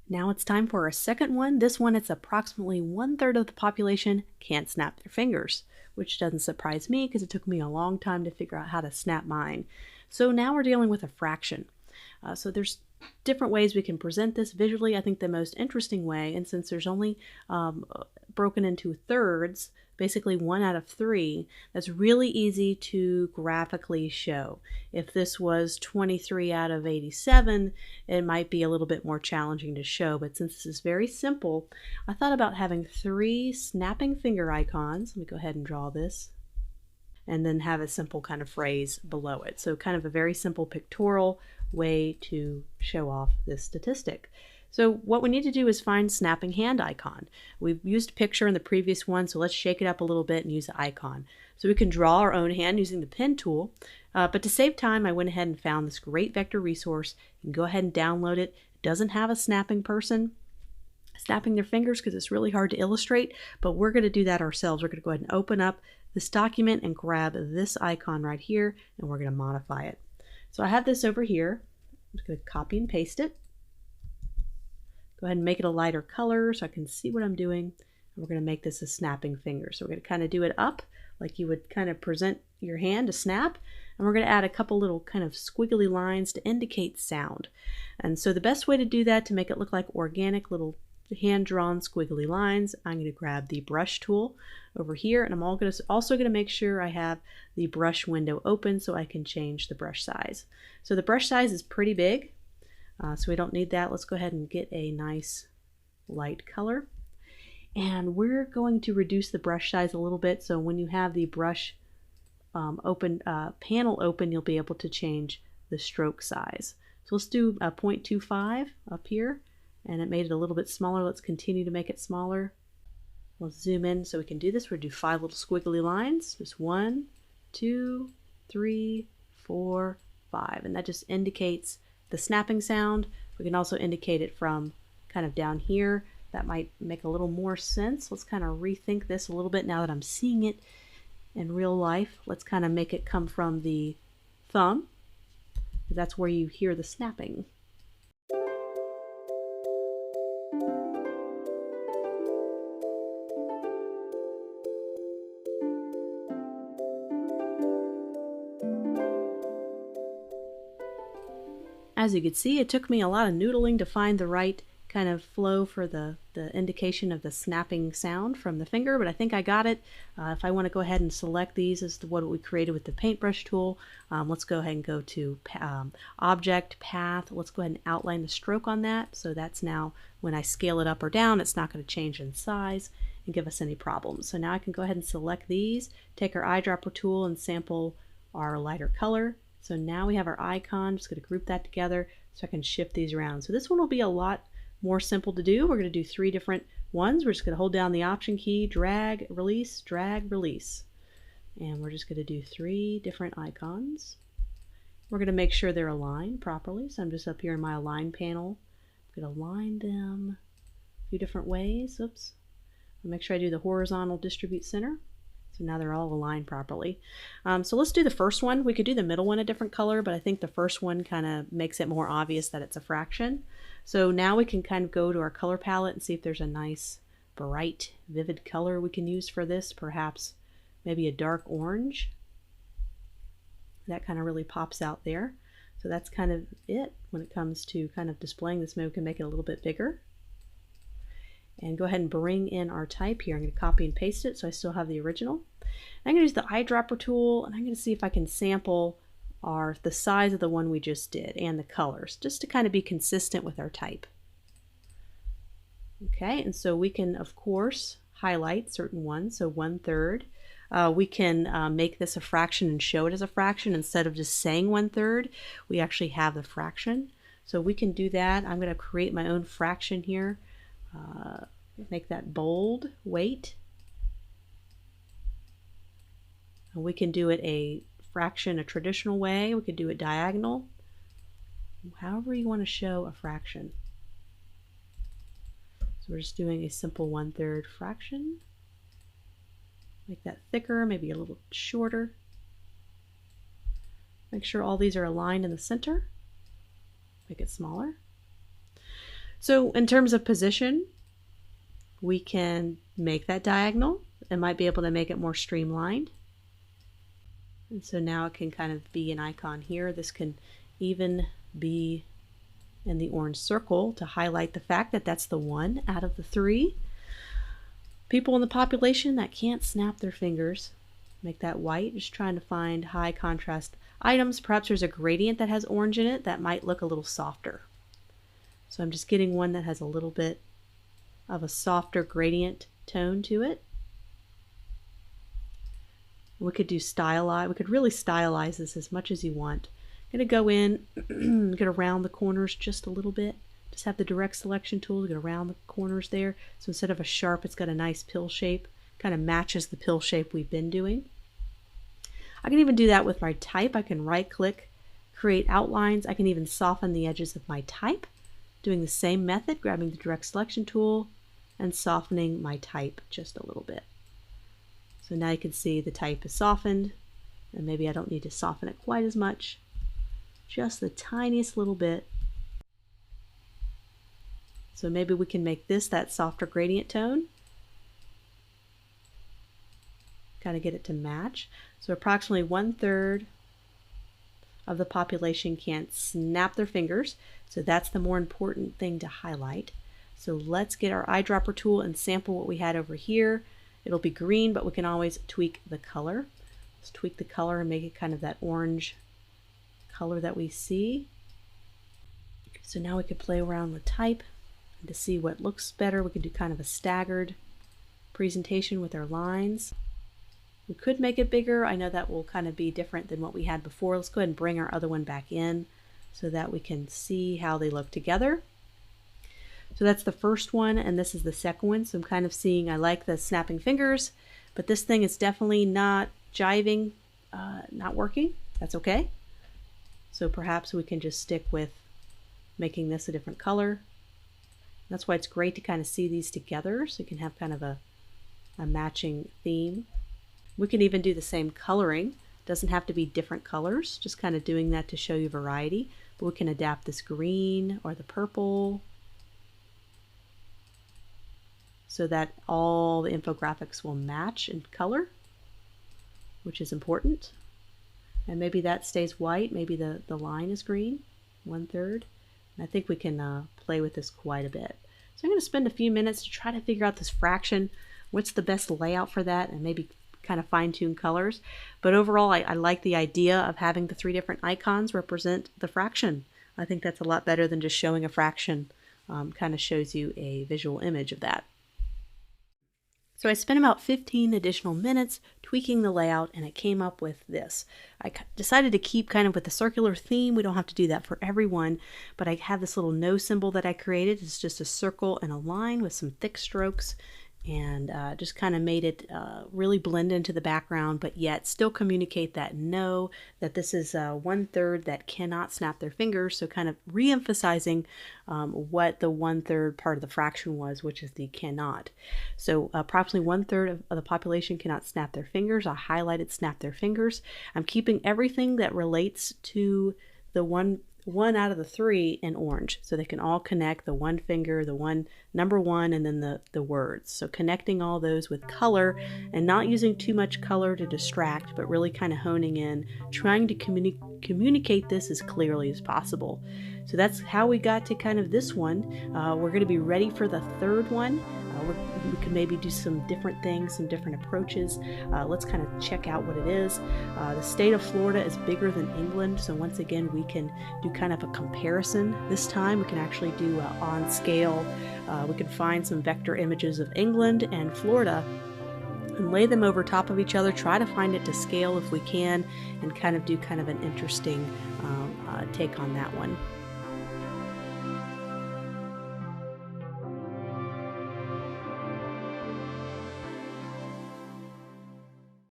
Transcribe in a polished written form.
Now it's time for our second one. This one, it's approximately 1/3 of the population can't snap their fingers, which doesn't surprise me because it took me a long time to figure out how to snap mine. So now we're dealing with a fraction. So there's different ways we can present this visually. I think the most interesting way, and since there's only broken into thirds, basically 1 out of 3, that's really easy to graphically show. If this was 23 out of 87, it might be a little bit more challenging to show, but since this is very simple, I thought about having 3 snapping finger icons. Let me go ahead and draw this, and then have a simple kind of phrase below it. So kind of a very simple pictorial way to show off this statistic. So what we need to do is find snapping hand icon. We've used picture in the previous one, so let's shake it up a little bit and use the icon. So we can draw our own hand using the pen tool, but to save time, I went ahead and found this great vector resource. You can go ahead and download it. It doesn't have a snapping person snapping their fingers because it's really hard to illustrate, but we're going to do that ourselves. We're going to go ahead and open up this document and grab this icon right here, and we're going to modify it. So I have this over here. I'm just going to copy and paste it. Go ahead and make it a lighter color so I can see what I'm doing. And we're going to make this a snapping finger. So we're going to kind of do it up like you would kind of present your hand to snap. And we're going to add a couple little kind of squiggly lines to indicate sound. And so the best way to do that, to make it look like organic little hand-drawn squiggly lines, I'm going to grab the brush tool over here, and I'm also going to make sure I have the brush window open so I can change the brush size. So the brush size is pretty big, so we don't need that. Let's go ahead and get a nice light color, and we're going to reduce the brush size a little bit, so when you have the brush panel open, you'll be able to change the stroke size. So let's do a 0.25 up here, and it made it a little bit smaller. Let's continue to make it smaller. Let's zoom in so we can do this. We'll do 5 little squiggly lines. Just 1, 2, 3, 4, 5. And that just indicates the snapping sound. We can also indicate it from kind of down here. That might make a little more sense. Let's kind of rethink this a little bit now that I'm seeing it in real life. Let's kind of make it come from the thumb. That's where you hear the snapping. As you can see, it took me a lot of noodling to find the right kind of flow for the indication of the snapping sound from the finger, but I think I got it. If I want to go ahead and select these as to what we created with the paintbrush tool, let's go ahead and go to Object, Path. Let's go ahead and outline the stroke on that. So that's now, when I scale it up or down, it's not going to change in size and give us any problems. So now I can go ahead and select these, take our eyedropper tool and sample our lighter color. So now we have our icon. Just going to group that together so I can shift these around. So this one will be a lot more simple to do. We're going to do 3 different ones. We're just going to hold down the Option key, drag, release, and we're just going to do 3 different icons. We're going to make sure they're aligned properly. So I'm just up here in my Align panel. I'm going to align them a few different ways. Oops. I'll make sure I do the horizontal distribute center. So now they're all aligned properly. So let's do the first one. We could do the middle one a different color, but I think the first one kind of makes it more obvious that it's a fraction. So now we can kind of go to our color palette and see if there's a nice, bright, vivid color we can use for this. Perhaps maybe a dark orange. That kind of really pops out there. So that's kind of it when it comes to kind of displaying this. Maybe we can make it a little bit bigger. And go ahead and bring in our type here. I'm going to copy and paste it so I still have the original. I'm going to use the eyedropper tool, and I'm going to see if I can sample the size of the one we just did and the colors, just to kind of be consistent with our type. Okay, and so we can, of course, highlight certain ones, so 1/3. We can make this a fraction and show it as a fraction. Instead of just saying 1/3, we actually have the fraction. So we can do that. I'm going to create my own fraction here. Make that bold, weight. And we can do it a fraction a traditional way. We could do it diagonal. However you want to show a fraction. So we're just doing a simple 1/3 fraction. Make that thicker, maybe a little shorter. Make sure all these are aligned in the center. Make it smaller. So in terms of position, we can make that diagonal. It might be able to make it more streamlined. And so now it can kind of be an icon here. This can even be in the orange circle to highlight the fact that that's the one out of the three people in the population that can't snap their fingers. Make that white, just trying to find high contrast items. Perhaps there's a gradient that has orange in it that might look a little softer. So I'm just getting one that has a little bit of a softer gradient tone to it. We could do stylize. We could really stylize this as much as you want. I'm going to go in, get around the corners just a little bit. Just have the direct selection tool to get around the corners there. So instead of a sharp, it's got a nice pill shape. Kind of matches the pill shape we've been doing. I can even do that with my type. I can right click, create outlines. I can even soften the edges of my type. Doing the same method, grabbing the direct selection tool and softening my type just a little bit. So now you can see the type is softened, and maybe I don't need to soften it quite as much, just the tiniest little bit. So maybe we can make this that softer gradient tone. Kind of get it to match. So approximately 1/3 of the population can't snap their fingers. So that's the more important thing to highlight. So let's get our eyedropper tool and sample what we had over here. It'll be green, but we can always tweak the color. Let's tweak the color and make it kind of that orange color that we see. So now we could play around with type, and to see what looks better, we could do kind of a staggered presentation with our lines. We could make it bigger. I know that will kind of be different than what we had before. Let's go ahead and bring our other one back in so that we can see how they look together. So that's the first one, and this is the second one. So I'm kind of seeing, I like the snapping fingers, but this thing is definitely not jiving, not working. That's okay. So perhaps we can just stick with making this a different color. That's why it's great to kind of see these together, so you can have kind of a matching theme. We can even do the same coloring. Doesn't have to be different colors, just kind of doing that to show you variety. But we can adapt this green or the purple so that all the infographics will match in color, which is important. And maybe that stays white, maybe the line is green, 1/3. And I think we can play with this quite a bit. So I'm going to spend a few minutes to try to figure out this fraction, what's the best layout for that, and maybe kind of fine-tune colors. But overall, I like the idea of having the 3 different icons represent the fraction. I think that's a lot better than just showing a fraction. Kind of shows you a visual image of that. So I spent about 15 additional minutes tweaking the layout, and it came up with this. I decided to keep kind of with the circular theme. We don't have to do that for everyone, but I have this little no symbol that I created. It's just a circle and a line with some thick strokes, and just kind of made it really blend into the background, but yet still communicate that no, that this is 1/3 that cannot snap their fingers. So kind of re-emphasizing what the 1/3 part of the fraction was, which is the cannot. So approximately 1/3 of the population cannot snap their fingers. I highlighted snap their fingers. I'm keeping everything that relates to the one out of the 3 in orange, so they can all connect the one finger, the one number 1, and then the words. So connecting all those with color and not using too much color to distract, but really kind of honing in, trying to communicate this as clearly as possible. So that's how we got to kind of this one. We're going to be ready for the third one. We can maybe do some different things, some different approaches. Let's kind of check out what it is. The state of Florida is bigger than England, so once again we can do kind of a comparison. This time we can actually do on scale. We can find some vector images of England and Florida and lay them over top of each other, try to find it to scale if we can, and kind of do kind of an interesting take on that one.